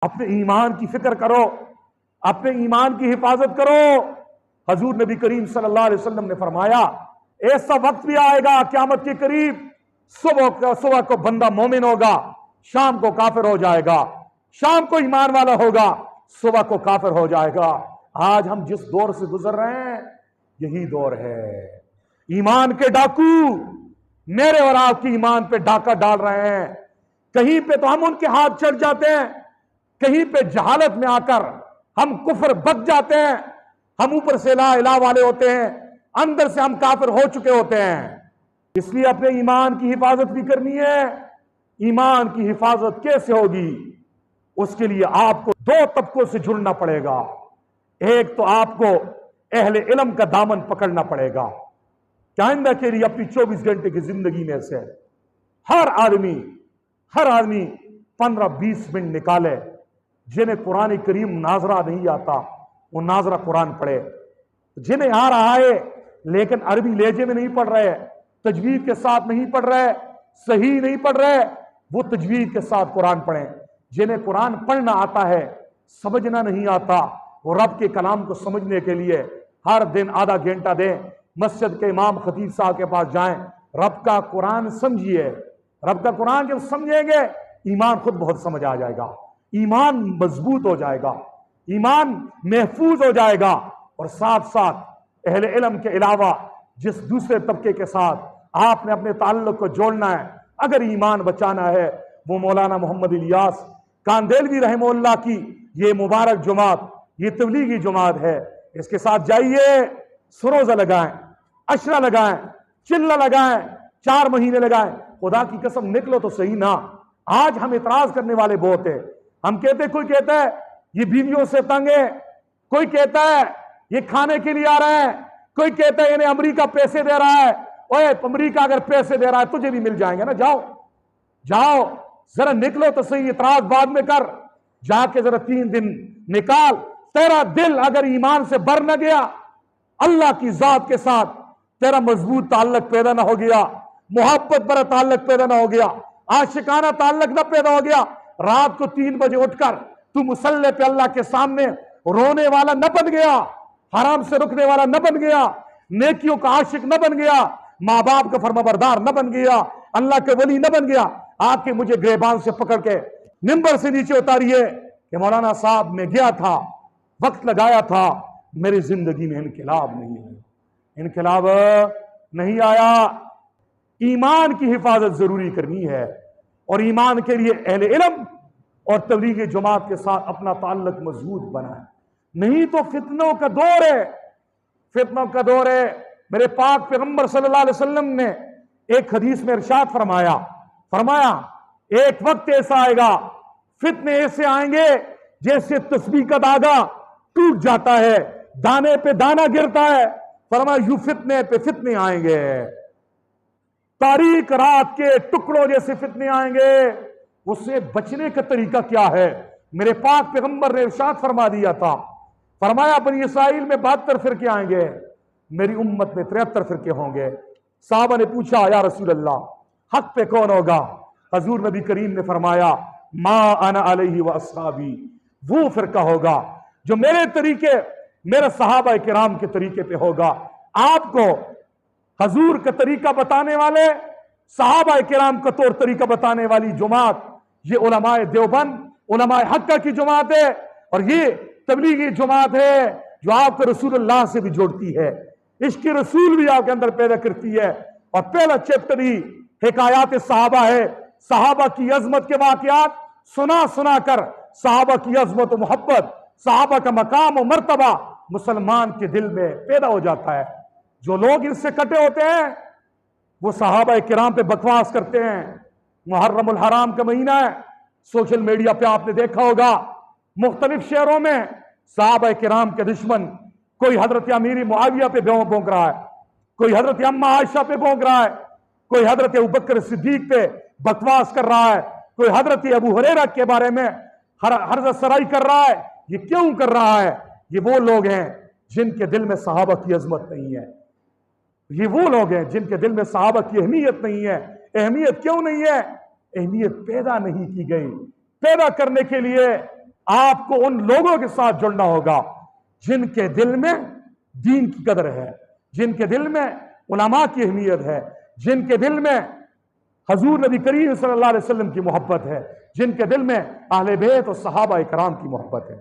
अपने ईमान की फिक्र करो, अपने ईमान की हिफाजत करो। हजूर नबी करीम सल्लल्लाहु अलैहि वसल्लम ने फरमाया, ऐसा वक्त भी आएगा क़यामत के करीब, सुबह को बंदा मोमिन होगा, शाम को काफिर हो जाएगा, शाम को ईमान वाला होगा, सुबह को काफिर हो जाएगा। आज हम जिस दौर से गुजर रहे हैं यही दौर है। ईमान के डाकू मेरे और आपकी ईमान पे डाका डाल रहे हैं। कहीं पे तो हम उनके हाथ चढ़ जाते हैं, कहीं पे जहालत में आकर हम कुफर बच जाते हैं। हम ऊपर से ला इलाह वाले होते हैं, अंदर से हम काफिर हो चुके होते हैं। इसलिए अपने ईमान की हिफाजत भी करनी है। ईमान की हिफाजत कैसे होगी? उसके लिए आपको दो तबकों से जुड़ना पड़ेगा। एक तो आपको अहले इल्म का दामन पकड़ना पड़ेगा। आइंदा के लिए अपनी 24 घंटे की जिंदगी में से हर आदमी 15-20 मिनट निकाले, जिन्हें कुरान करीम नाजरा नहीं आता वो नाजरा कुरान पढ़े। जिन्हें आ रहा है लेकिन अरबी लहजे में नहीं पढ़ रहे, तजवीद के साथ नहीं पढ़ रहे, सही नहीं पढ़ रहे, वो तजवीद के साथ कुरान पढ़े। जिन्हें कुरान पढ़ना आता है, समझना नहीं आता, वो रब के कलाम को समझने के लिए हर दिन आधा घंटा दें, मस्जिद के इमाम खतीब साहब के पास जाएं, रब का कुरान समझिए। रब का कुरान जब समझेंगे ईमान खुद बहुत समझ आ जाएगा, ईमान मजबूत हो जाएगा, ईमान महफूज हो जाएगा। और साथ साथ अहले इल्म के अलावा जिस दूसरे तबके के साथ आपने अपने ताल्लुक को जोड़ना है, अगर ईमान बचाना है, वो मौलाना मोहम्मद इलियास कांदेलवी रहमतुल्लाह की ये मुबारक जुमात, ये तबलीगी जुमात है। इसके साथ जाइए, सरोजा लगाएं, अशरा लगाएं, चिल्ला लगाएं, 4 महीने लगाएं। खुदा की कसम निकलो तो सही ना। आज हम इतराज करने वाले बहुत है। हम कहते, कोई कहता है ये बीवियों से तंग है, कोई कहता है ये खाने के लिए आ रहा है, कोई कहता है इन्हें अमेरिका पैसे दे रहा है। ओए, अमेरिका अगर पैसे दे रहा है तुझे भी मिल जाएंगे ना। जाओ जाओ, जरा निकलो तो सही। इतराज बाद में कर, जाके जरा 3 दिन निकाल। तेरा दिल अगर ईमान से भर न गया, अल्लाह की जात के साथ तेरा मजबूत ताल्लुक पैदा ना हो गया, मोहब्बत भरा ताल्लुक पैदा ना हो गया, आशिकाना ताल्लुक ना पैदा हो गया, रात को 3 बजे उठकर तू मुसल्ले पे अल्लाह के सामने रोने वाला न बन गया, हराम से रुकने वाला न बन गया, नेकियों का आशिक न बन गया, माँ बाप का फरमाबरदार न बन गया, अल्लाह के वली न बन गया, आके मुझे गिरबान से पकड़ के मिंबर से नीचे उतारिए कि मौलाना साहब मैं गया था, वक्त लगाया था, मेरी जिंदगी में इनकलाब नहीं है, इनकलाब नहीं आया। ईमान की हिफाजत जरूरी करनी है और ईमान के लिए अहले इल्म और तबलीगी जमात के साथ अपना ताल्लुक मजबूत बनाए। नहीं तो फितनों का दौर है, फितनों का दौर है। मेरे पाक पैगंबर सल्लल्लाहु अलैहि वसल्लम ने एक हदीस में इरशाद फरमाया एक वक्त ऐसा आएगा, फितने ऐसे आएंगे जैसे तस्बीह का धागा टूट जाता है, दाने पे दाना गिरता है। फरमाया यूं फितने पे फितने आएंगे, तारीक रात के टुकड़ों जैसे फितने आएंगे। उससे बचने का तरीका क्या है? मेरे पाक पैगंबर ने इरशाद फरमा दिया था, फरमाया बनी इसराइल में 72 फिरके आएंगे, मेरी उम्मत में 73 फिरके होंगे। साहबा ने पूछा, या रसूल अल्लाह हक पे कौन होगा? हजूर नबी करीम ने फरमाया, मा अना अलैहि व अस्हाबी, वो फिरका होगा जो मेरे तरीके, मेरे सहाबा किराम के तरीके पे होगा। आपको हजूर का तरीका बताने वाले, सहाबा किराम का तौर तरीका बताने वाली जुमात, ये उलमाए देवबंद, उलमाए हक्का की जुमात है। और ये तबलीगी जुमात है जो आपको रसूलुल्लाह से भी जोड़ती है, इश्क रसूल भी आपके अंदर पैदा करती है। और पहला चैप्टर ही हिकायात सहाबा है, सहाबा की अजमत के वाकयात सुना कर सहाबा की अजमत और मोहब्बत, सहाबा का मकाम और मर्तबा मुसलमान के दिल में पैदा हो जाता है। जो लोग इससे कटे होते हैं वो सहाबा किराम पे बकवास करते हैं। मुहर्रमुल हराम का महीना है, सोशल मीडिया पे आपने देखा होगा, मुख्तलिफ शहरों में सहाबा किराम के दुश्मन, कोई हजरत अमीर मुआविया पे भौंक रहा है, कोई हजरत अम्मा आयशा पे भौंक रहा है, कोई हजरत अबू बकर सिद्दीक पे बकवास कर रहा है, कोई हजरत अबू हुरैरा के बारे में हर्ज सराई कर रहा है। ये क्यों कर रहा है? ये वो लोग हैं जिनके दिल में सहाबा की अजमत नहीं है, ये वो लोग हैं जिनके दिल में सहाबा की अहमियत नहीं है। अहमियत क्यों नहीं है? अहमियत पैदा नहीं की गई। पैदा करने के लिए आपको उन लोगों के साथ जुड़ना होगा जिनके दिल में दीन की कदर है, जिनके दिल में उलमा की अहमियत है, जिनके दिल में हजूर नबी करीम सल्लल्लाहु अलैहि वसल्लम की मोहब्बत है, जिनके दिल में अहले बैत और सहाबा इकराम की मोहब्बत है।